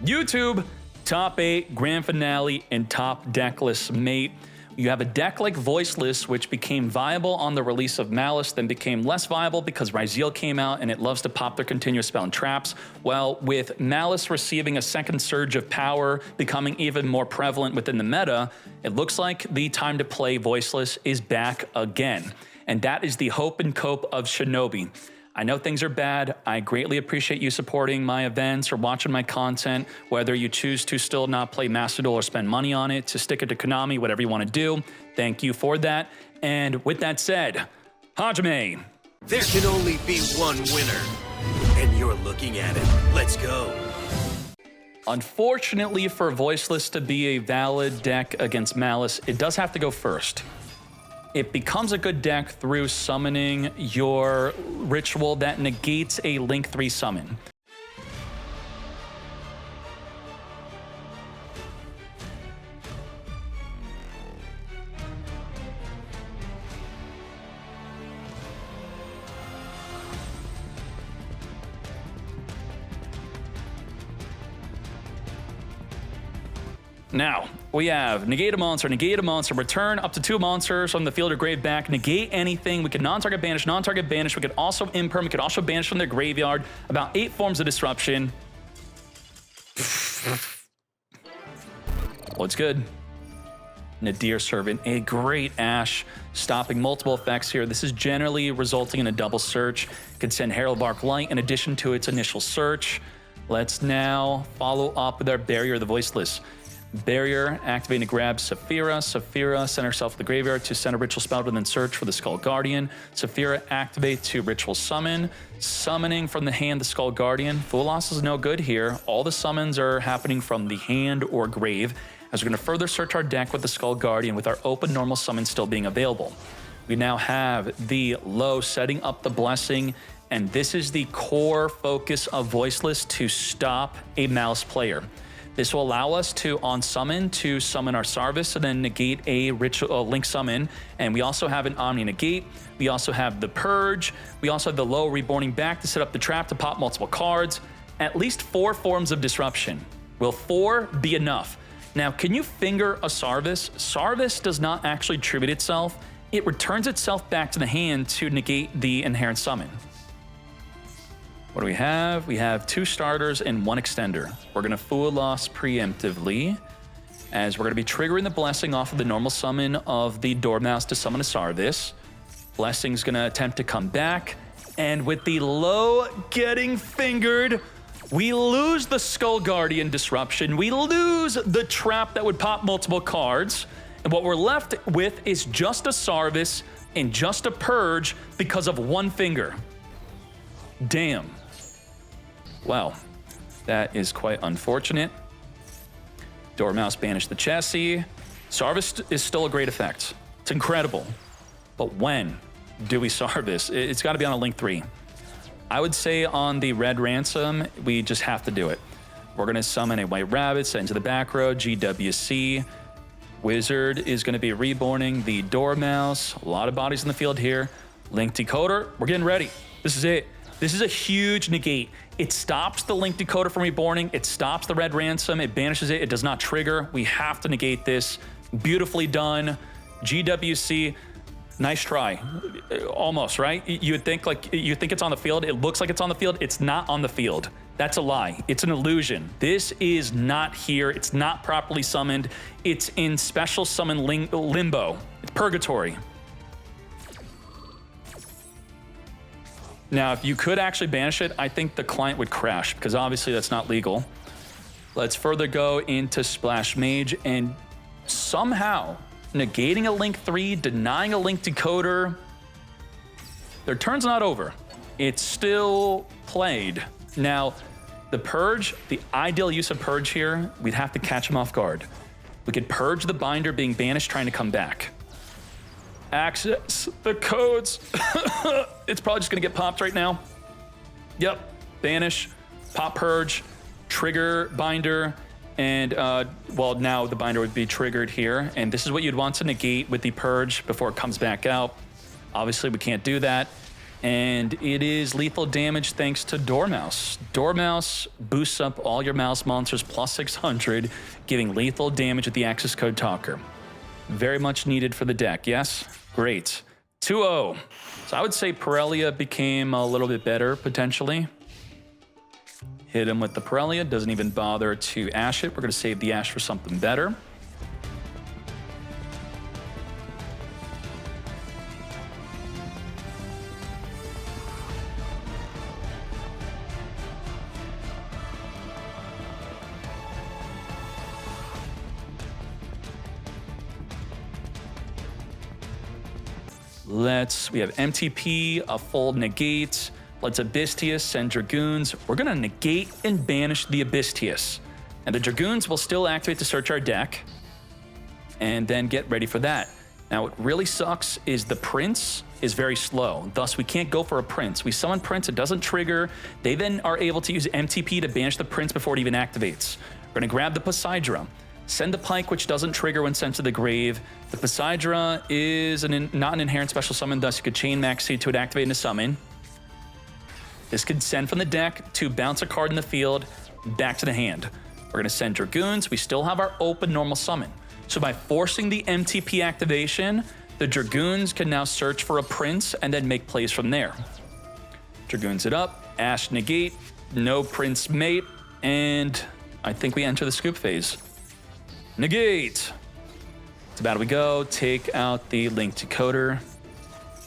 YouTube, top 8, grand finale, and top deckless mate. You have a deck like Voiceless, which became viable on the release of Malice, then became less viable because Ryzeal came out and it loves to pop their continuous spell and traps. Well, with Malice receiving a second surge of power, becoming even more prevalent within the meta, it looks like the time to play Voiceless is back again. And that is the hope and cope of Shinobi. I know things are bad. I greatly appreciate you supporting my events or watching my content, whether you choose to still not play Master Duel or spend money on it, to stick it to Konami, whatever you want to do. Thank you for that. And with that said, Hajime. There can only be one winner, and you're looking at it. Let's go. Unfortunately for Voiceless to be a valid deck against Malice, it does have to go first. It becomes a good deck through summoning your ritual that negates a Link 3 summon. Now, we have negate a monster, return up to 2 monsters from the field or grave back, negate anything. We can non-target banish. We could also imperm, we could also banish from their graveyard. About 8 forms of disruption. What's good? Nadir Servant, a great Ash, stopping multiple effects here. This is generally resulting in a double search. Could send Herald of Arc Light in addition to its initial search. Let's now follow up with our Barrier of the Voiceless. Barrier, activating to grab Saphira. Saphira, send herself to the graveyard to send a ritual spell and then search for the Skull Guardian. Saphira, activate to ritual summon. Summoning from the hand the Skull Guardian. Full loss is no good here. All the summons are happening from the hand or grave, as we're going to further search our deck with the Skull Guardian with our open normal summon still being available. We now have the low setting up the blessing, and this is the core focus of Voiceless to stop a Malice player. This will allow us to, on summon, to summon our Sarvis and then negate a ritual Link summon. And we also have an Omni negate. We also have the Purge. We also have the low reborning back to set up the trap to pop multiple cards. At least 4 forms of disruption. Will 4 be enough? Now, can you finger a Sarvis? Sarvis does not actually tribute itself. It returns itself back to the hand to negate the inherent summon. What do we have? We have 2 starters and 1 extender. We're going to Full Loss preemptively, as we're going to be triggering the Blessing off of the normal summon of the Dormouse to summon a Sarvis. Blessing's going to attempt to come back, and with the low getting fingered, we lose the Skull Guardian disruption. We lose the trap that would pop multiple cards, and what we're left with is just a Sarvis and just a Purge because of 1 finger. Damn. Wow, that is quite unfortunate. Dormouse banished the chassis. Sarvis is still a great effect. It's incredible. But when do we Sarvis? It's got to be on a Link 3. I would say on the Red Ransom, we just have to do it. We're going to summon a White Rabbit, send to the back row, GWC. Wizard is going to be reborning the Dormouse. A lot of bodies in the field here. Link Decoder, we're getting ready. This is it. This is a huge negate. It stops the Link Decoder from reborning. It stops the Red Ransom. It banishes it. It does not trigger. We have to negate this. Beautifully done. GWC, nice try. Almost, right? You would think you think it's on the field. It looks like it's on the field. It's not on the field. That's a lie. It's an illusion. This is not here. It's not properly summoned. It's in special summon limbo. It's purgatory. Now, if you could actually banish it, I think the client would crash, because obviously that's not legal. Let's further go into Splash Mage, and somehow negating a Link 3, denying a Link Decoder. Their turn's not over. It's still played. Now, the Purge, the ideal use of Purge here, we'd have to catch him off guard. We could Purge the Binder being banished, trying to come back. Access the codes. It's probably just gonna get popped right now. Yep, banish, pop Purge, trigger Binder, and well, now the Binder would be triggered here, and this is what you'd want to negate with the Purge before it comes back out. Obviously, we can't do that. And it is lethal damage thanks to Dormouse. Dormouse boosts up all your mouse monsters plus 600, giving lethal damage with the access code Talker. Very much needed for the deck, yes? Great. 2-0. So I would say Pirellia became a little bit better, potentially. Hit him with the Pirellia, doesn't even bother to ash it. We're gonna save the ash for something better. We have MTP, a full negate. Let's Abystius send Dragoons. We're gonna negate and banish the Abystius. And the Dragoons will still activate to search our deck and then get ready for that. Now, what really sucks is the Prince is very slow. Thus, we can't go for a Prince. We summon Prince, it doesn't trigger. They then are able to use MTP to banish the Prince before it even activates. We're gonna grab the Poseidra. Send the Pike, which doesn't trigger when sent to the grave. The Poseidra is not an inherent special summon, thus you could chain Maxi to it activate into summon. This could send from the deck to bounce a card in the field back to the hand. We're gonna send Dragoons. We still have our open normal summon. So by forcing the MTP activation, the Dragoons can now search for a Prince and then make plays from there. Dragoons it up, Ash negate, no Prince mate, and I think we enter the scoop phase. Negate. To battle we go, take out the Link Decoder.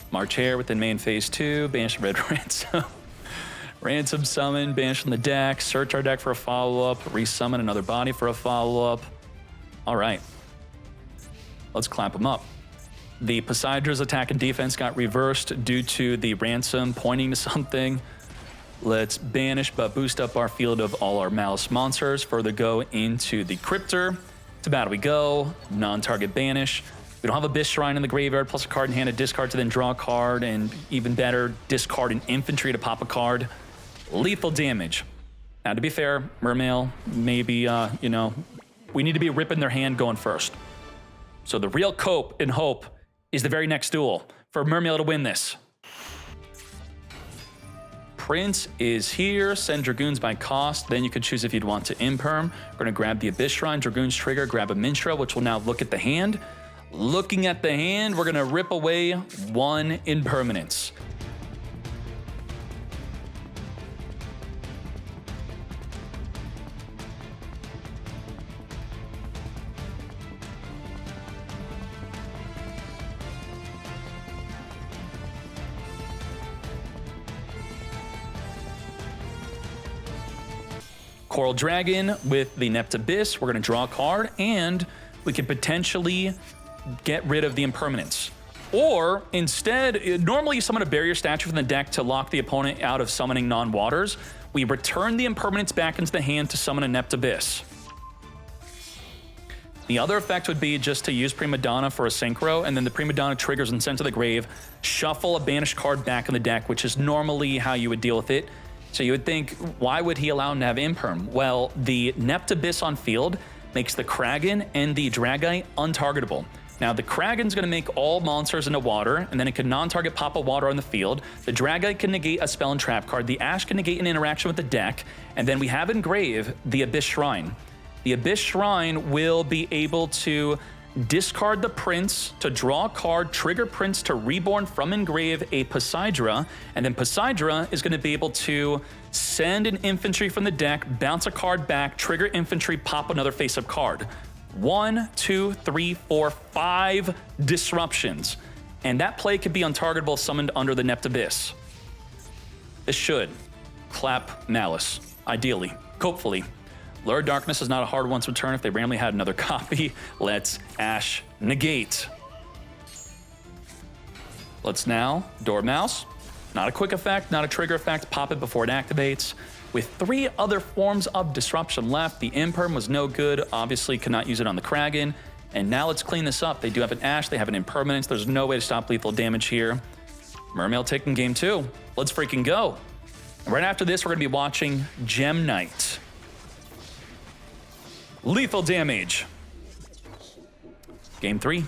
March Hare within main phase 2, banish Red Ransom. Ransom summon, banish from the deck, search our deck for a follow-up, resummon another body for a follow-up. All right, let's clap them up. The Poseidra's attack and defense got reversed due to the Ransom pointing to something. Let's banish but boost up our field of all our Malice monsters, further go into the Cryptor. To battle we go, non-target banish. We don't have Abyss Shrine in the graveyard, plus a card in hand, a discard to then draw a card, and even better, discard an infantry to pop a card. Lethal damage. Now, to be fair, Mermail, maybe, we need to be ripping their hand going first. So the real cope and hope is the very next duel for Mermail to win this. Prince is here, send Dragoons by cost, then you could choose if you'd want to imperm. We're gonna grab the Abyss Shrine, Dragoons trigger, grab a Minstrel, which will now look at the hand. Looking at the hand, we're gonna rip away one impermanence. Coral Dragon with the Neptabyss, we're gonna draw a card, and we could potentially get rid of the impermanence. Or instead, normally you summon a barrier statue from the deck to lock the opponent out of summoning non-waters. We return the impermanence back into the hand to summon a Neptabyss. The other effect would be just to use Prima Donna for a Synchro, and then the Prima Donna triggers and sent to the grave, shuffle a banished card back in the deck, which is normally how you would deal with it. So you would think, why would he allow him to have imperm? Well, the Neptabyss on field makes the Kraken and the Dragite untargetable. Now, the Kraken's gonna make all monsters into water, and then it can non-target pop a water on the field. The Dragite can negate a spell and trap card. The Ash can negate an interaction with the deck. And then we have in grave the Abyss Shrine. The Abyss Shrine will be able to discard the Prince to draw a card, trigger Prince to reborn from engrave a Poseidra, and then Poseidra is going to be able to send an infantry from the deck, bounce a card back, trigger infantry, pop another face-up card. 1, 2, 3, 4, 5 disruptions. And that play could be untargetable summoned under the Neptabyss. This should clap Malice, ideally, hopefully. Lure of Darkness is not a hard one to return if they randomly had another copy. Let's Ash negate. Let's now Dormouse. Not a quick effect, not a trigger effect. Pop it before it activates. With 3 other forms of disruption left, the Imperm was no good. Obviously, could not use it on the Kraken. And now let's clean this up. They do have an Ash, they have an Impermanence. There's no way to stop lethal damage here. Mermail taking game 2. Let's freaking go. And right after this, we're gonna be watching Gem Knight. Lethal damage. Game 3.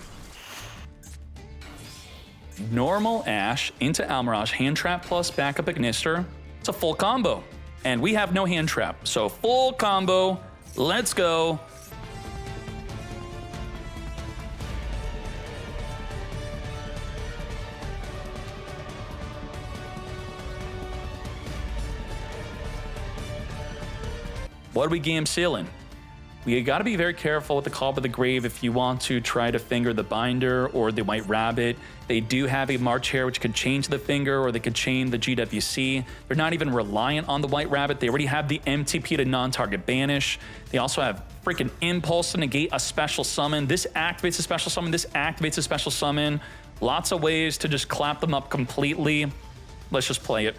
normal Ash into Almirage, hand trap plus backup Ignister. It's a full combo. And we have no hand trap, so full combo. Let's go. What are we game sealing? We got to be very careful with the Call by the Grave if you want to try to finger the Binder or the White Rabbit. They do have a March Hare which could change the finger, or they could chain the GWC. They're not even reliant on the White Rabbit. They already have the MTP to non-target banish. They also have freaking Impulse to negate a special summon. This activates a special summon. This activates a special summon. Lots of ways to just clap them up completely. Let's just play it.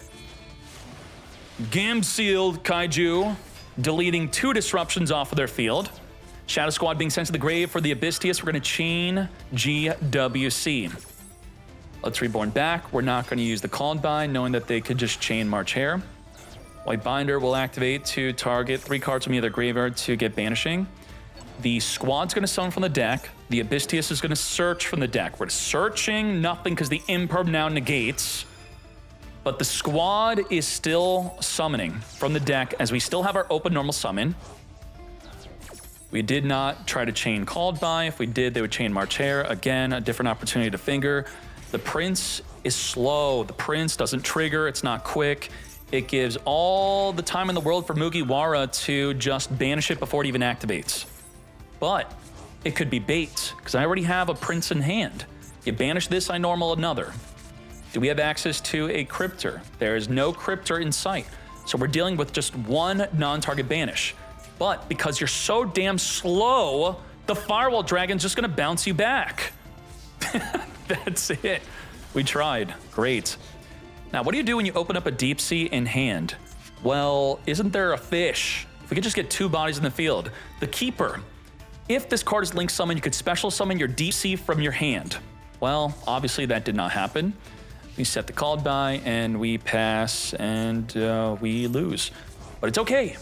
Game sealed Kaiju, deleting 2 disruptions off of their field. Shadow Squad being sent to the grave for the Abystius. We're going to chain GWC. Let's Reborn back. We're not going to use the Called By, knowing that they could just chain March Hare. White Binder will activate to target 3 cards from either graveyard to get banishing. The Squad's going to summon from the deck. The Abystius is going to search from the deck. We're searching nothing because the Imperm now negates. But the Squad is still summoning from the deck as we still have our open normal summon. We did not try to chain Called By. If we did, they would chain March Hare. Again, a different opportunity to finger. The Prince is slow. The Prince doesn't trigger. It's not quick. It gives all the time in the world for Mugiwara to just banish it before it even activates. But it could be bait, because I already have a Prince in hand. You banish this, I normal another. Do we have access to a Cryptor? There is no Cryptor in sight. So we're dealing with just one non-target banish. But because you're so damn slow, the Firewall Dragon's just gonna bounce you back. That's it. We tried. Great. Now, what do you do when you open up a Deep Sea in hand? Well, isn't there a fish? If we could just get 2 bodies in the field. The Keeper. If this card is Link Summon, you could special summon your Deep Sea from your hand. Well, obviously that did not happen. We set the Called By, and we pass, and we lose. But it's okay.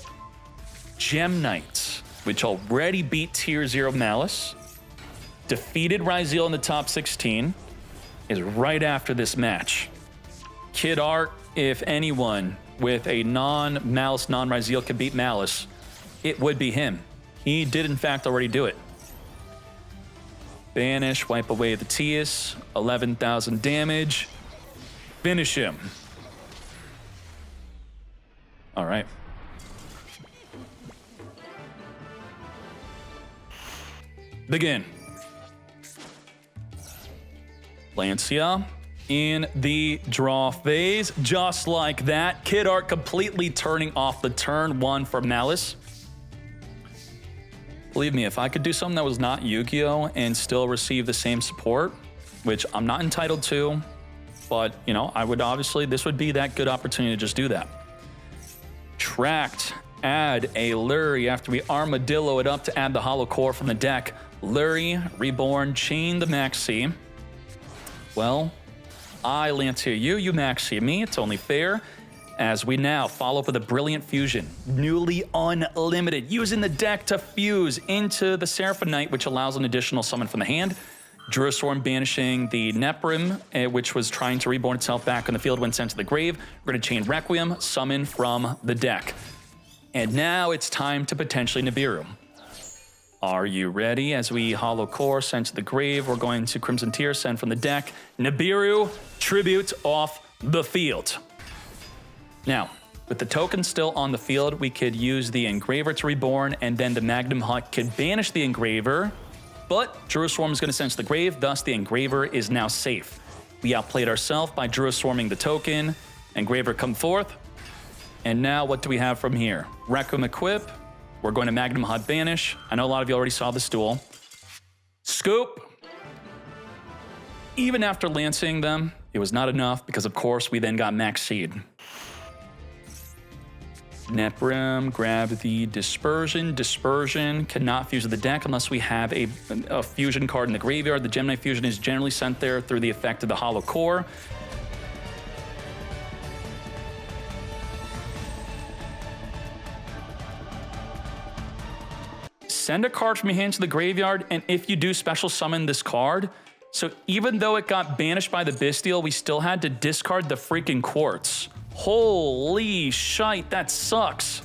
Gem Knights, which already beat Tier 0 Malice, defeated Ryzeal in the top 16, is right after this match. Kid Art, if anyone with a non-Malice, non-Ryzeal could beat Malice, it would be him. He did, in fact, already do it. Banish, wipe away the Tias, 11,000 damage. Finish him. All right. Begin. Lancia in the draw phase. Just like that. Kid Art completely turning off the turn 1 for Malice. Believe me, if I could do something that was not Yu-Gi-Oh! And still receive the same support, which I'm not entitled to, but, you know, I would obviously, this would be that good opportunity to just do that. Tracked, add a Lurie after we Armadillo it up to add the Hollow Core from the deck. Lurie, Reborn, chain the Maxi. Well, I Lancia you Maxi me. It's only fair. As we now follow up with a Brilliant Fusion, newly unlimited, using the deck to fuse into the Seraphim Knight, which allows an additional summon from the hand. Druiswarm banishing the Neprim, which was trying to reborn itself back on the field when sent to the grave. We're going to chain Requiem, summon from the deck. And now it's time to potentially Nibiru. Are you ready? As we Hollow Core, send to the grave, we're going to Crimson Tear, send from the deck. Nibiru, tribute off the field. Now, with the token still on the field, we could use the Engraver to reborn, and then the Magnum Hut could banish the Engraver. But Druiswarm is going to send to the grave, thus the Engraver is now safe. We outplayed ourselves by Druiswarming the token. Engraver come forth. And now what do we have from here? Requiem equip. We're going to Magnum Hut banish. I know a lot of you already saw this duel. Scoop. Even after lancing them, it was not enough because, of course, we then got Max Seed. Neprim, grab the Dispersion. Dispersion cannot fuse with the deck unless we have a fusion card in the graveyard. The Gemini Fusion is generally sent there through the effect of the Hollow Core. Send a card from your hand to the graveyard, and if you do special summon this card, So even though it got banished by the Bestial, we still had to discard the freaking Quartz. Holy shite, that sucks.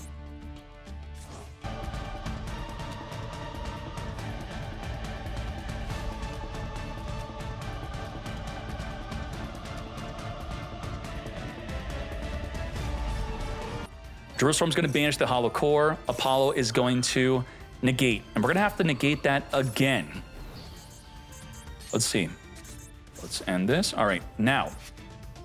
Jerusalem's going to banish the Hollow Core. Apollo is going to negate. And we're going to have to negate that again. Let's see. Let's end this. All right, now,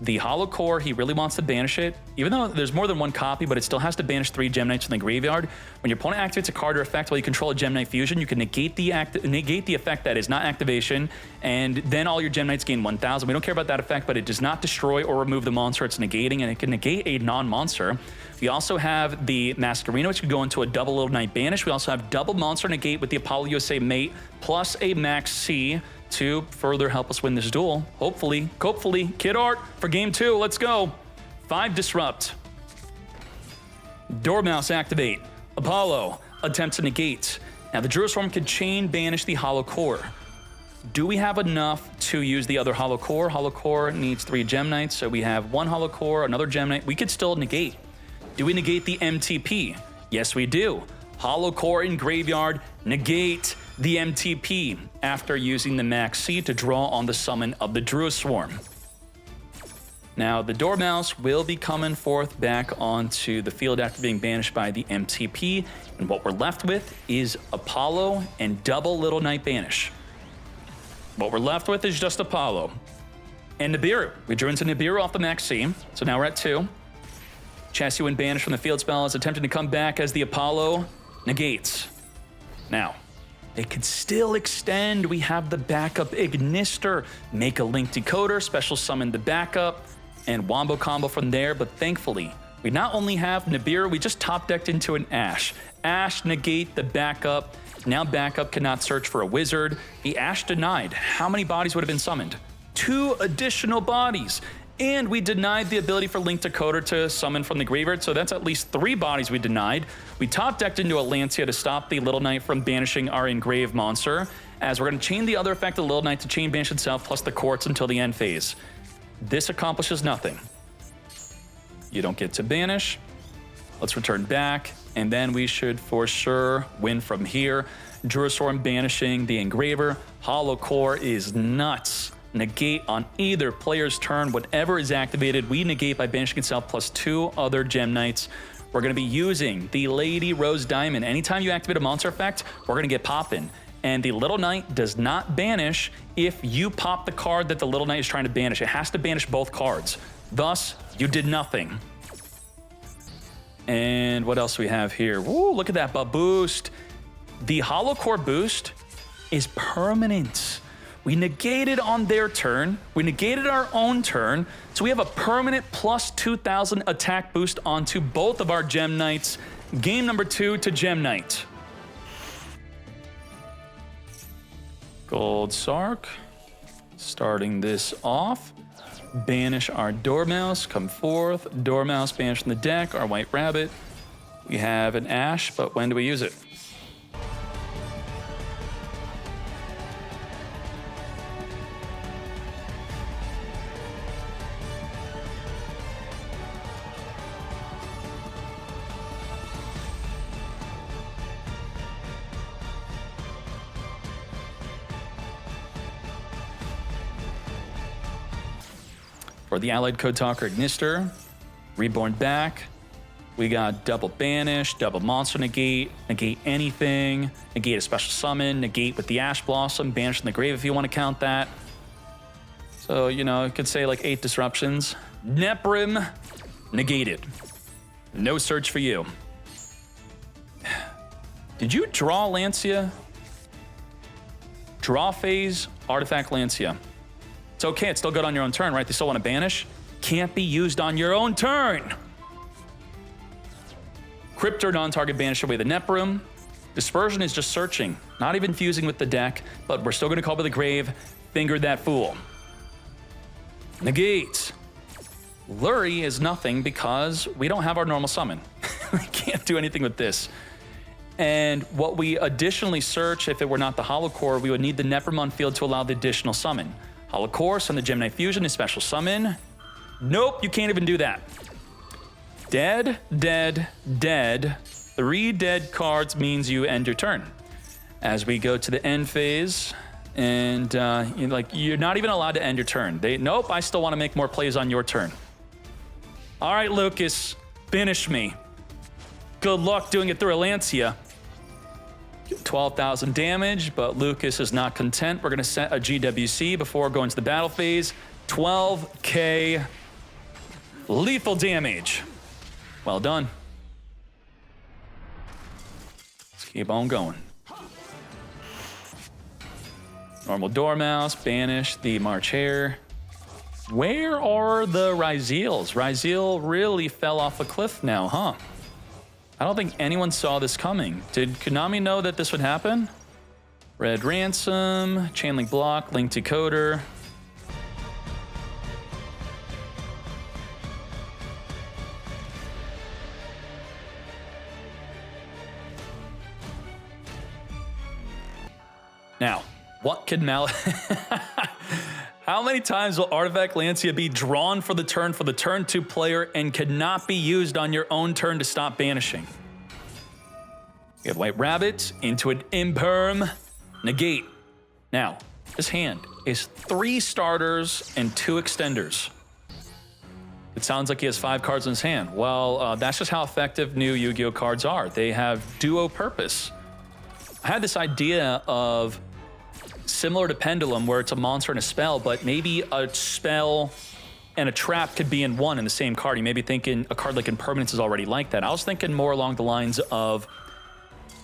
the Hollow Core, he really wants to banish it. Even though there's more than one copy, but it still has to banish 3 Gem Knights from the graveyard. When your opponent activates a card or effect while you control a Gem Knight fusion, you can negate the effect that is not activation, and then all your Gem Knights gain 1,000. We don't care about that effect, but it does not destroy or remove the monster it's negating, and it can negate a non-monster. We also have the Masquerena, which can go into a double Little Knight banish. We also have double monster negate with the Apollo USA mate, plus a Max C to further help us win this duel. Hopefully, Kid Art for game 2. Let's go. 5 disrupt. Dormouse activate. Apollo attempt to negate. Now the Jerusalem can chain banish the Hollow Core. Do we have enough to use the other Hollow Core? Hollow Core needs 3 Gem Knights, so we have 1 Hollow Core, another Gem Knight. We could still negate. Do we negate the MTP? Yes, we do. Hollow Core in graveyard, negate the MTP after using the Max C to draw on the summon of the Druid Swarm. Now, the Dormouse will be coming forth back onto the field after being banished by the MTP, and what we're left with is Apollo and double Little Knight banish. What we're left with is just Apollo. And Nibiru. We drew into Nibiru off the Max C, so now we're at 2. Chassis when banished from the field spell is attempting to come back as the Apollo negates. Now, they could still extend. We have the backup Ignister, make a Link Decoder, special summon the backup, and wombo combo from there. But thankfully, we not only have Nibiru, we just top decked into an Ash. Ash negate the backup. Now backup cannot search for a wizard. The Ash denied. How many bodies would have been summoned? 2 additional bodies. And we denied the ability for Link Decoder to summon from the graveyard, so that's at least 3 bodies we denied. We top decked into a Lancia to stop the Little Knight from banishing our engraved monster, as we're going to chain the other effect of the Little Knight to chain banish itself plus the Quartz until the end phase. This accomplishes nothing. You don't get to banish. Let's return back, and then we should for sure win from here. Jerusalem banishing the Engraver. Hollow Core is nuts. Negate on either player's turn. Whatever is activated, we negate by banishing itself plus 2 other Gem Knights. We're going to be using the Lady Rose Diamond. Anytime you activate a monster effect, we're going to get poppin'. And the Little Knight does not banish if you pop the card that the Little Knight is trying to banish. It has to banish both cards. Thus, you did nothing. And what else do we have here? Woo, look at that boost. The Hollow Core boost is permanent. We negated on their turn. We negated our own turn. So we have a permanent plus 2,000 attack boost onto both of our Gem Knights. Game number 2 to Gem Knight. Gold Sark. Starting this off. Banish our Dormouse. Come forth. Dormouse banish from the deck. Our White Rabbit. We have an Ash, but when do we use it? For the Allied Code Talker Ignister, Reborn back. We got double banish, double monster negate, negate anything, negate a special summon, negate with the Ash Blossom, banish in the grave if you want to count that. So, you know, you could say like 8 disruptions. Neprim, negated. No search for you. Did you draw Lancia? Draw phase, artifact Lancia. It's okay, it's still good on your own turn, right? They still want to banish. Can't be used on your own turn. Cryptor non-target banish away the Neprim. Dispersion is just searching, not even fusing with the deck, but we're still going to call by the grave. Fingered that fool. Negate. Lurie is nothing because we don't have our normal summon. We can't do anything with this. And what we additionally search, if it were not the Hollow Core, we would need the Necromon field to allow the additional summon. Hollow Core, on the Gemini Fusion is special summon. Nope, you can't even do that. Dead, dead, dead. 3 dead cards means you end your turn. As we go to the end phase, and you're not even allowed to end your turn. Nope, I still want to make more plays on your turn. All right, Lucas, finish me. Good luck doing it through Alancia. 12,000 damage, but Lucas is not content. We're going to set a GWC before going to the battle phase. 12k lethal damage. Well done. Let's keep on going. Normal Dormouse, banish the March Hare. Where are the Ryzeals? Ryzeal really fell off a cliff now, huh? I don't think anyone saw this coming. Did Konami know that this would happen? Red Ransom, Chainlink Block, Link Decoder. Now, what could How many times will Artifact Lancia be drawn for the turn 2 player and cannot be used on your own turn to stop banishing? You have White Rabbit into an Imperm, negate. Now, this hand is 3 starters and 2 extenders. It sounds like he has 5 cards in his hand. Well, that's just how effective new Yu-Gi-Oh cards are. They have duo purpose. I had this idea of similar to Pendulum, where it's a monster and a spell, but maybe a spell and a trap could be in one in the same card. You may be thinking a card like Impermanence is already like that. I was thinking more along the lines of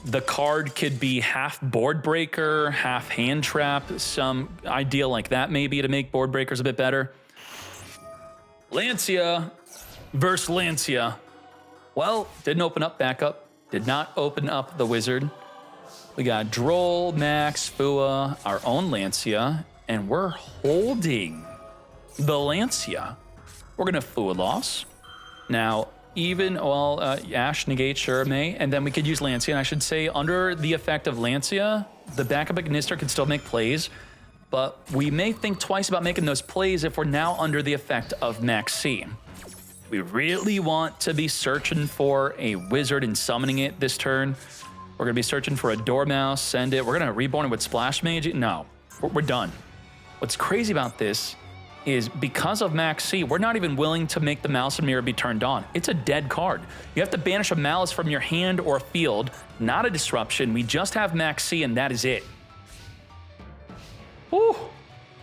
the card could be half Board Breaker, half Hand Trap, some idea like that maybe to make Board Breakers a bit better. Lancia versus Lancia. Well, didn't open up backup. Did not open up the Wizard. We got Droll, Max, Fua, our own Lancia, and we're holding the Lancia. We're gonna Fua loss. Now, Ash negate, sure, may, and then we could use Lancia, and I should say, under the effect of Lancia, the backup Ignister can still make plays, but we may think twice about making those plays if we're now under the effect of Max C. We really want to be searching for a Wizard and summoning it this turn. We're going to be searching for a Dormouse, send it. We're going to reborn it with Splash Mage. No, we're done. What's crazy about this is because of Max C, we're not even willing to make the Malice and Mirror be turned on. It's a dead card. You have to banish a Malice from your hand or field, not a disruption. We just have Max C and that is it. Whew.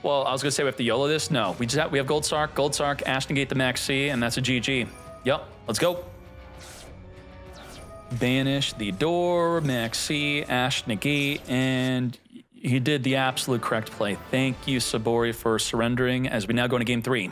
Well, I was going to say we have to YOLO this. No, we have Gold Sark, Ash negate the Max C, and that's a GG. Yep, let's go. Banish the door, Max C, Ash negate, and he did the absolute correct play. Thank you, Sabori, for surrendering as we now go into game 3.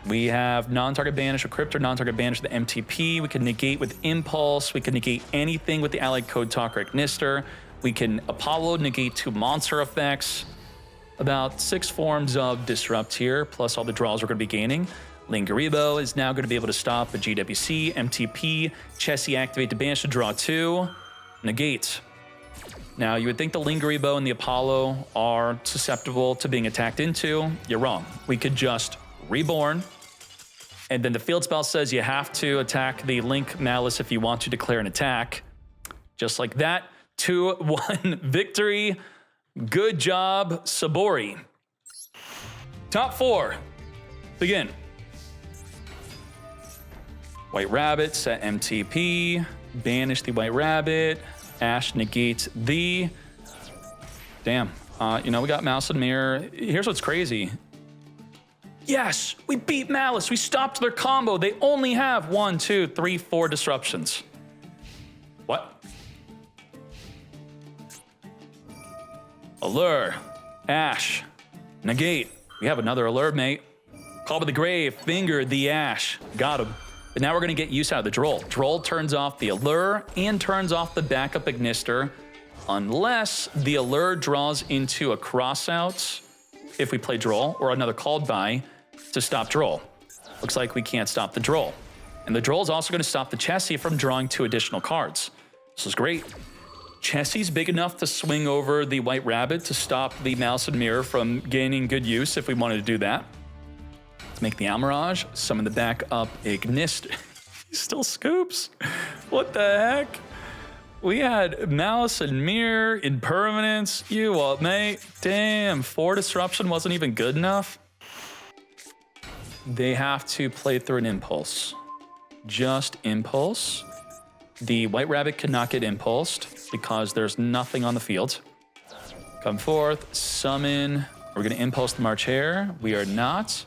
We have non-target banish with Cryptor, non-target banish with the MTP. We can negate with Impulse. We can negate anything with the Allied Code Talker Ignister. We can Apollo negate 2 monster effects. About 6 forms of Disrupt here, plus all the draws we're going to be gaining. Lingaribo is now going to be able to stop a GWC, MTP, Chessie activate to banish to draw 2, negate. Now, you would think the Lingaribo and the Apollo are susceptible to being attacked into. You're wrong. We could just reborn. And then the field spell says you have to attack the Link Malice if you want to declare an attack. Just like that, 2-1 victory. Good job, Sabori. Top 4, begin. White Rabbit, set MTP, banish the White Rabbit, Ash negates the... Damn, we got Mouse and Mirror. Here's what's crazy. Yes, we beat Malice. We stopped their combo. They only have 1, 2, 3, 4 disruptions. What? Allure, Ash, negate. We have another alert, mate. Call with the grave, finger the ash. Got him. But now we're gonna get use out of the Droll. Droll turns off the allure and turns off the backup ignister, unless the allure draws into a crossout if we play Droll, or another called by to stop Droll. Looks like we can't stop the Droll. And the Droll is also gonna stop the Chessie from drawing 2 additional cards. This is great. Chessie's big enough to swing over the White Rabbit to stop the Malice and Mirror from gaining good use if we wanted to do that. Let's make the Almirage, summon the backup Ignister. He still scoops. What the heck? We had Malice and Mirror, Impermanence. You what, mate? Damn, 4 Disruption wasn't even good enough. They have to play through an Impulse. Just Impulse. The White Rabbit cannot get impulsed because there's nothing on the field. Come forth, summon. We're gonna impulse the March Hare. We are not.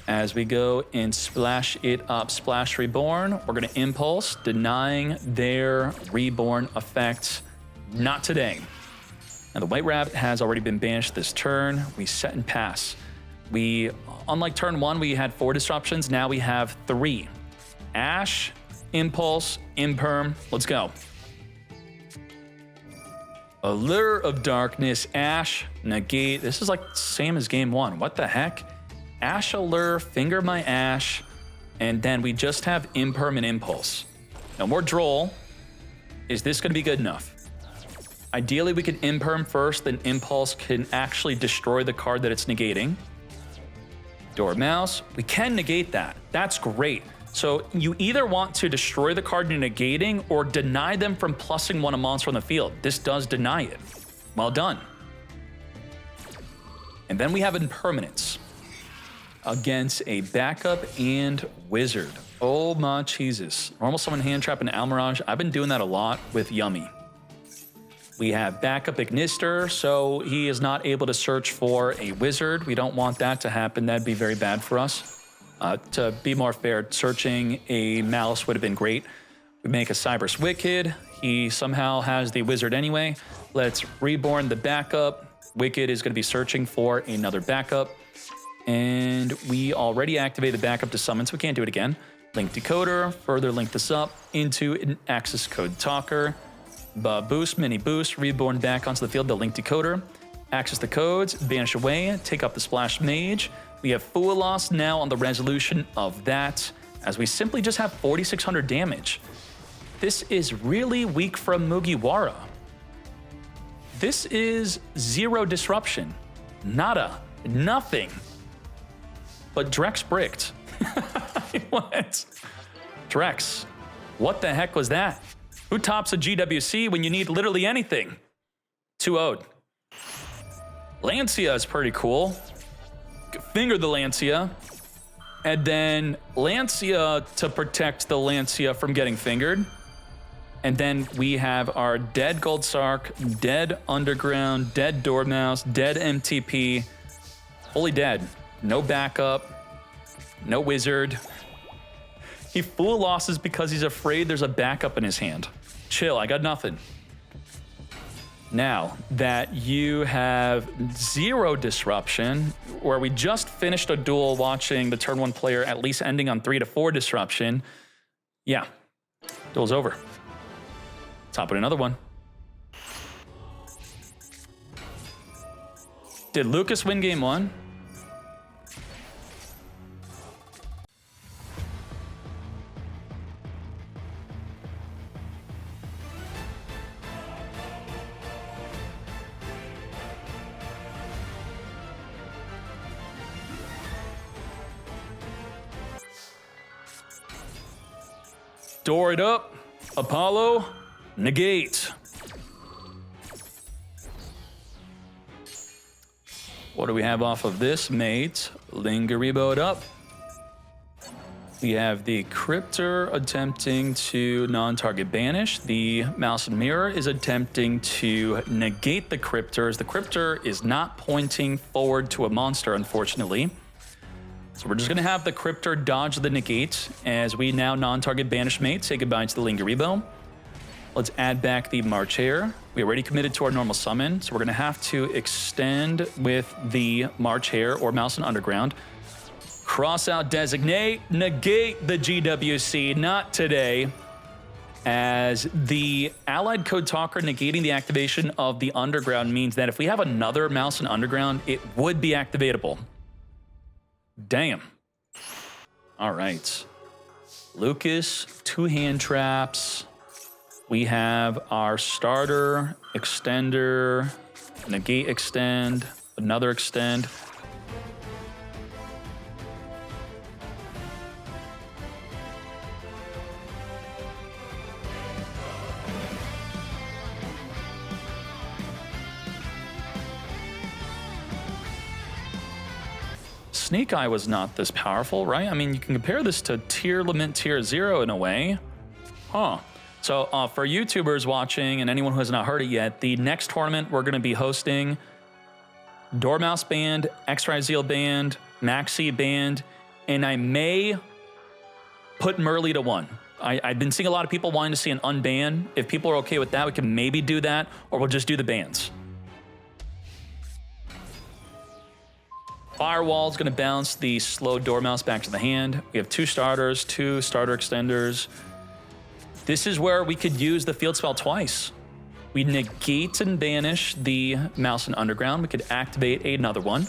As we go and splash it up, Splash Reborn, we're gonna impulse, denying their reborn effect. Not today. Now the White Rabbit has already been banished this turn. We set and pass. We, unlike turn 1, we had 4 disruptions. Now we have 3. Ash, Impulse, Imperm, let's go. Allure of Darkness, Ash, negate. This is like same as game 1. What the heck? Ash Allure, finger my Ash, and then we just have Imperm and Impulse. No more Droll. Is this gonna be good enough? Ideally, we could Imperm first, then Impulse can actually destroy the card that it's negating. Dormouse, we can negate that. That's great. So you either want to destroy the card you're negating or deny them from plussing 1 a monster on the field. This does deny it. Well done. And then we have Impermanence against a backup and wizard. Oh my Jesus. Normal summon hand trap and Almirage. I've been doing that a lot with Yummy. We have backup Ignister, so he is not able to search for a wizard. We don't want that to happen. That'd be very bad for us. To be more fair, searching a Malice would have been great. We make a Cyber's Wicked. He somehow has the wizard anyway. Let's reborn the backup. Wicked is going to be searching for another backup. And we already activated the backup to summon, so we can't do it again. Link Decoder, further link this up into an access code talker. Boost, mini boost, reborn back onto the field, the Link Decoder. Access the codes, vanish away, take up the Splash Mage. We have Fool Loss now on the resolution of that, as we simply just have 4,600 damage. This is really weak from Mugiwara. This is 0 disruption. Nada. Nothing. But Drex bricked. What? Drex. What the heck was that? Who tops a GWC when you need literally anything? 2-0'd. Lancia is pretty cool. Finger the Lancia. And then Lancia to protect the Lancia from getting fingered. And then we have our dead Gold Sark, dead Underground, dead Dormouse, dead MTP. Fully dead. No backup. No wizard. He Fool losses because he's afraid there's a backup in his hand. Chill, I got nothing. Now that you have 0 disruption, where we just finished a duel watching the turn 1 player at least ending on 3 to 4 disruption, yeah, duel's over. Top with another one. Did Lucas win game 1? Door it up. Apollo, negate. What do we have off of this, mate? Lingeribo it up. We have the Cryptor attempting to non-target banish. The Mouse and Mirror is attempting to negate the Cryptors. The Cryptor is not pointing forward to a monster, unfortunately. So we're just gonna have the Cryptor dodge the negate as we now non-target banish mate, say goodbye to the Lingeribo. Let's add back the March Hare. We already committed to our normal summon, so we're going to have to extend with the March Hare or Mouse and Underground. Cross out Designate, negate the GWC, not today, as the Allied Code Talker negating the activation of the Underground means that if we have another Mouse and Underground, it would be activatable. Damn. All right. Lucas, 2 hand traps. We have our starter, extender, negate extend, another extend. Snake Eye was not this powerful, right? I mean, you can compare this to Tier Lament Tier 0 in a way. Huh. So for YouTubers watching and anyone who has not heard it yet, the next tournament we're going to be hosting Dormouse banned, X-Ryzeal banned, Maxi banned, and I may put Mermail to 1. I've been seeing a lot of people wanting to see an unban. If people are okay with that, we can maybe do that, or we'll just do the bans. Firewall is going to bounce the slow Dormouse back to the hand. We have 2 starters, 2 starter extenders. This is where we could use the field spell twice. We negate and banish the Mouse and Underground. We could activate another one.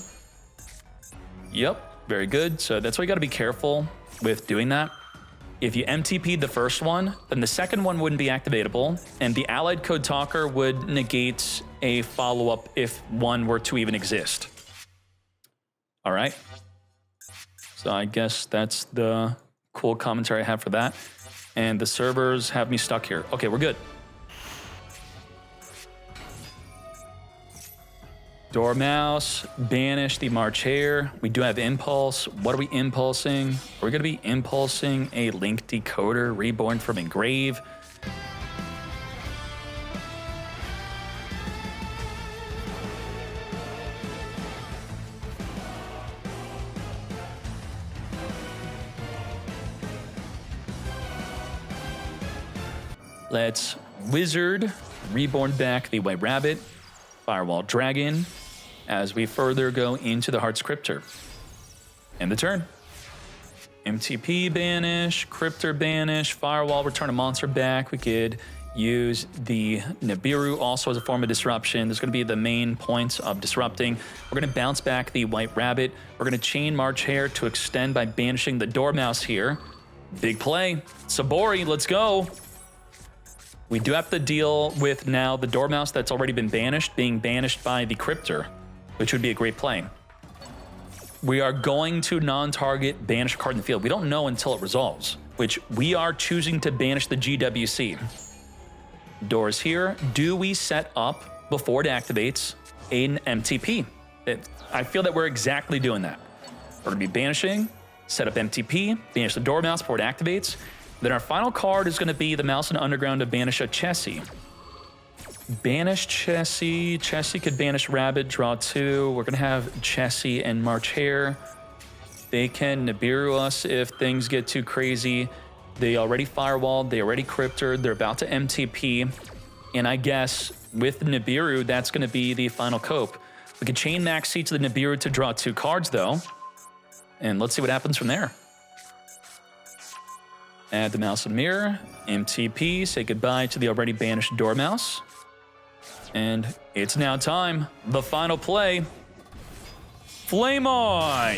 Yep, very good. So that's why you got to be careful with doing that. If you MTP'd the first one, then the second one wouldn't be activatable, and the Allied Code Talker would negate a follow-up if one were to even exist. All right. So I guess that's the cool commentary I have for that. And the servers have me stuck here. Okay, we're good. Dormouse, banish the March Hare. We do have Impulse. What are we impulsing? Are we going to be impulsing a Link Decoder reborn from Engrave? Let's Wizard, reborn back the White Rabbit, Firewall Dragon, as we further go into the Heart's Cryptor. End the turn. MTP banish, Cryptor banish, Firewall return a monster back. We could use the Nibiru also as a form of disruption. There's going to be the main points of disrupting. We're going to bounce back the White Rabbit. We're going to chain March Hare to extend by banishing the Dormouse here. Big play. Sabori, let's go. We do have to deal with now the Dormouse that's already been banished, being banished by the Cryptor, which would be a great play. We are going to non-target banish a card in the field. We don't know until it resolves, which we are choosing to banish the GWC. Doors here. Do we set up, before it activates, an MTP? I feel that we're exactly doing that. We're going to be banishing, set up MTP, banish the Dormouse before it activates. Then our final card is going to be the Mouse and Underground to banish a Chessie. Banish Chessie. Chessie could banish Rabbit, draw 2. We're going to have Chessie and March Hare. They can Nibiru us if things get too crazy. They already firewalled. They already crypted. They're about to MTP. And I guess with Nibiru, that's going to be the final cope. We could chain Maxi to the Nibiru to draw 2 cards, though. And let's see what happens from there. Add the Mouse and Mirror, MTP, say goodbye to the already banished Dormouse. And it's now time. The final play. Flame on!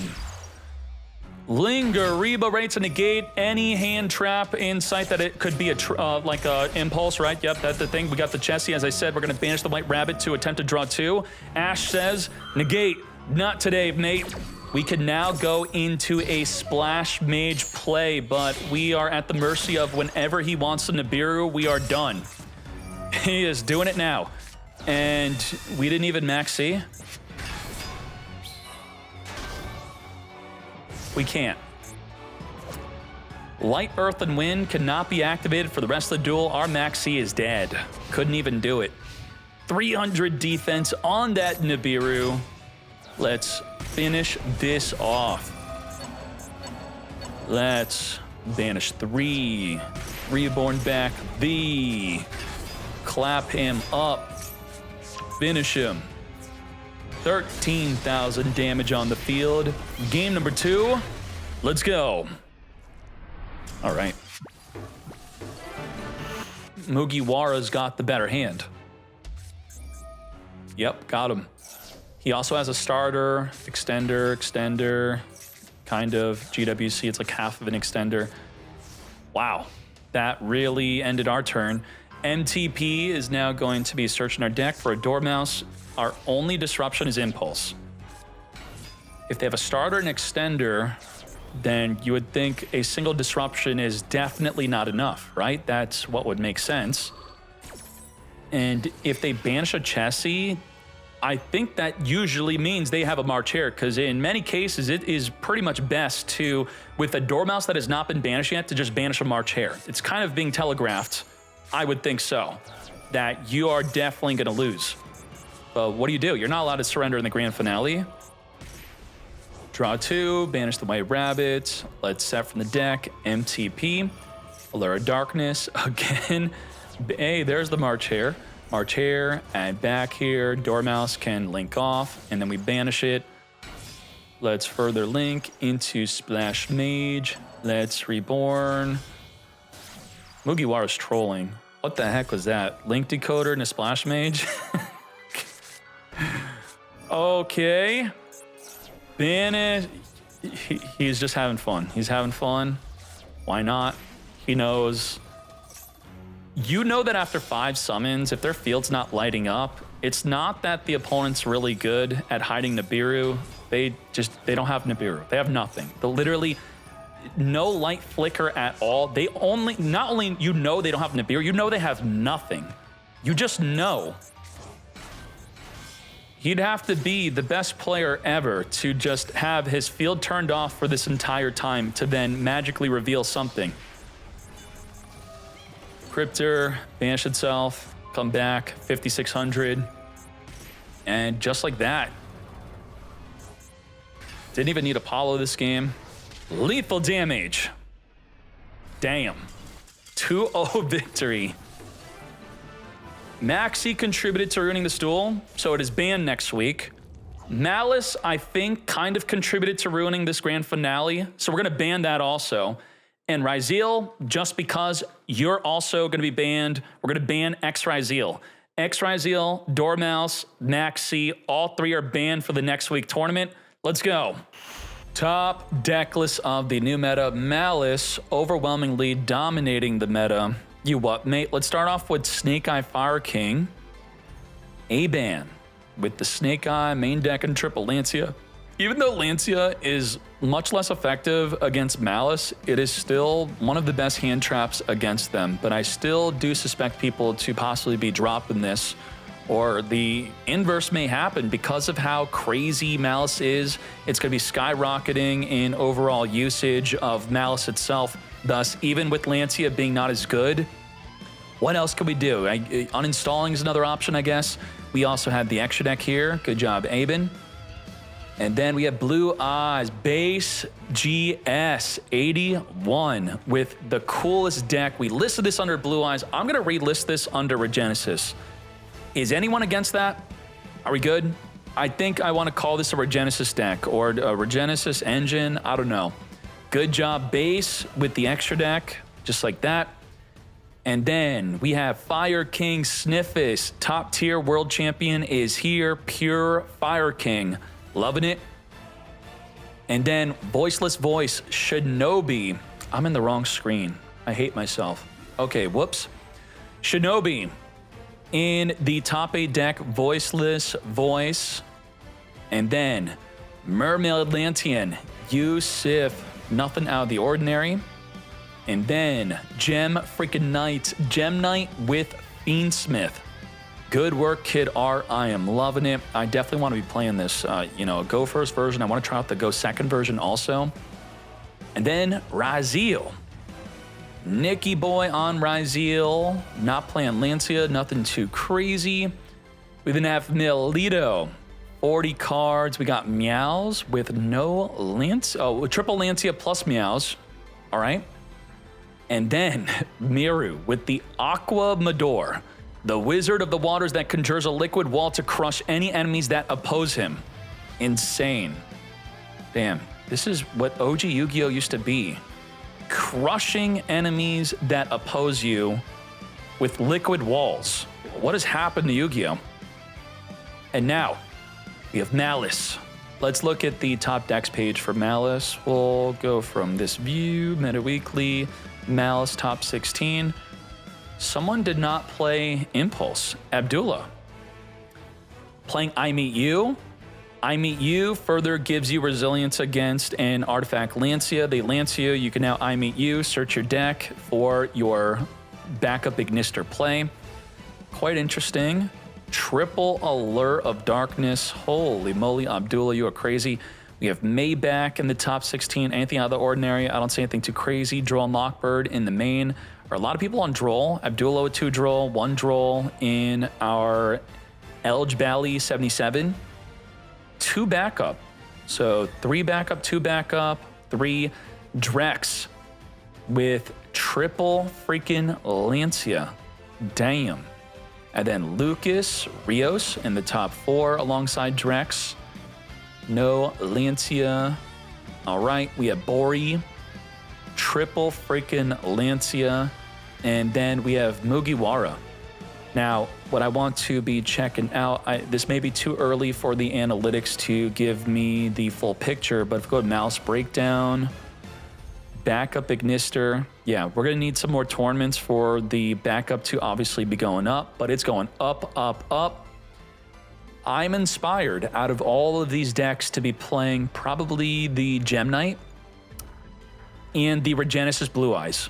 Linger, Reba ready to negate any hand trap in sight that it could be like a impulse, right? Yep, that's the thing. We got the Chessie. As I said, we're going to banish the White Rabbit to attempt to draw 2. Ash says, negate. Not today, mate. We can now go into a Splash Mage play, but we are at the mercy of whenever he wants to Nibiru, we are done. He is doing it now. And we didn't even Maxi. We can't. Light, Earth, and Wind cannot be activated for the rest of the duel. Our Maxi is dead. Couldn't even do it. 300 defense on that Nibiru. Let's finish this off. Let's banish 3. Reborn back the clap him up. Finish him. 13,000 damage on the field. Game number 2. Let's go. All right. Mugiwara's got the better hand. Yep, got him. He also has a starter, extender, kind of GWC. It's like half of an extender. Wow, that really ended our turn. MTP is now going to be searching our deck for a Dormouse. Our only disruption is Impulse. If they have a starter and extender, then you would think a single disruption is definitely not enough, right? That's what would make sense. And if they banish a Chessie, I think that usually means they have a Marchair, because in many cases, it is pretty much best to, with a Dormouse that has not been banished yet, to just banish a Marchair. It's kind of being telegraphed, I would think so, that you are definitely going to lose. But what do? You're not allowed to surrender in the grand finale. Draw 2, banish the White Rabbit. Let's set from the deck, MTP, Allure Darkness again. Hey, there's the Marchair. Marchair, and back here, Dormouse can link off, and then we banish it. Let's further link into Splash Mage. Let's Reborn. Mugiwara's trolling. What the heck was that? Link Decoder and a Splash Mage? Okay. Banish. He's just having fun. He's having fun. Why not? He knows. You know that after 5 summons, if their field's not lighting up, it's not that the opponent's really good at hiding Nibiru. They don't have Nibiru. They have nothing. They literally no light flicker at all. They only, not only you know they don't have Nibiru, you know they have nothing. You just know. He'd have to be the best player ever to just have his field turned off for this entire time to then magically reveal something. Cryptor, banish itself, come back, 5,600. And just like that. Didn't even need Apollo this game. Lethal damage. Damn. 2-0 victory. Maxi contributed to ruining this duel, so it is banned next week. Malice, I think, kind of contributed to ruining this grand finale, so we're going to ban that also. And Ryzeal, just because you're also going to be banned, we're going to ban X-Ryzeal. X-Ryzeal, Dormouse, Maxi, all 3 are banned for the next week tournament. Let's go. Top deck list of the new meta. Malice overwhelmingly dominating the meta. You what, mate? Let's start off with Snake Eye Fire King. A-Ban with the Snake Eye main deck and triple Lancia. Even though Lancia is much less effective against Malice, it is still one of the best hand traps against them. But I still do suspect people to possibly be dropping this, or the inverse may happen because of how crazy Malice is. It's going to be skyrocketing in overall usage of Malice itself. Thus, even with Lancia being not as good, what else can we do? Uninstalling is another option, I guess. We also have the extra deck here. Good job, Aben. And then we have Blue Eyes, base GS 81 with the coolest deck. We listed this under Blue Eyes. I'm going to relist this under Regenesis. Is anyone against that? Are we good? I think I want to call this a Regenesis deck or a Regenesis engine. I don't know. Good job, base with the extra deck, just like that. And then we have Fire King Sniffus, top tier world champion is here, pure Fire King. Loving it. And then Voiceless Voice, Shinobi. I'm in the wrong screen. I hate myself. Okay, whoops. Shinobi. In the top 8 deck, Voiceless Voice. And then Mermail Atlantean, Yusuf. Nothing out of the ordinary. And then Gem freaking Knight, Gem Knight with Fiendsmith. Good work, Kid R. I am loving it. I definitely want to be playing this, Go first version. I want to try out the Go second version also. And then Ryzeal. Nicky Boy on Ryzeal. Not playing Lancia, nothing too crazy. We then have Milito. 40 cards. We got Meows with no Lancia. Oh, triple Lancia plus Meows. All right. And then Miru with the Aqua Mador. The Wizard of the Waters that conjures a liquid wall to crush any enemies that oppose him. Insane. Damn, this is what OG Yu-Gi-Oh! Used to be. Crushing enemies that oppose you with liquid walls. What has happened to Yu-Gi-Oh? And now, we have Malice. Let's look at the top decks page for Malice. We'll go from this view, Meta Weekly, Malice top 16. Someone did not play Impulse. Abdullah. Playing I Meet You. I Meet You further gives you resilience against an artifact Lancia. They Lancia, you can now I Meet You, search your deck for your backup Ignister play. Quite interesting. Triple Allure of Darkness. Holy moly, Abdullah, you are crazy. We have Maybach in the top 16. Anything out of the ordinary? I don't see anything too crazy. Droll and Lockbird in the main. Are a lot of people on Droll. Abdullah with 2 Droll, 1 Droll in our Elge Valley 77. 2 backup. So 3 backup, 2 backup, 3 Drex with triple freaking Lancia. Damn. And then Lucas, Rios in the top 4 alongside Drex. No Lancia. All right, we have Bori. Triple freaking Lancia. And then we have Mugiwara. Now, what I want to be checking out, this may be too early for the analytics to give me the full picture, but if we go to Mouse Breakdown, backup Ignister, yeah, we're going to need some more tournaments for the backup to obviously be going up, but it's going up, up, up. I'm inspired out of all of these decks to be playing probably the Gem Knight and the Regenesis Blue Eyes.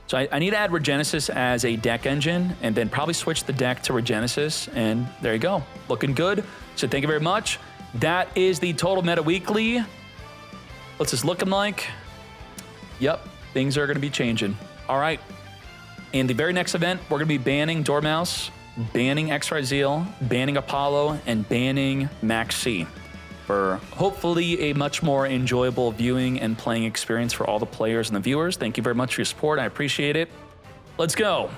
So I need to add Regenesis as a deck engine and then probably switch the deck to Regenesis. And there you go. Looking good. So thank you very much. That is the total Meta Weekly. What's this looking like? Yep, things are going to be changing. All right. In the very next event, we're going to be banning Dormouse, banning X-Ray Zeal, banning Apollo, and banning Max C, for hopefully a much more enjoyable viewing and playing experience for all the players and the viewers. Thank you very much for your support. I appreciate it. Let's go.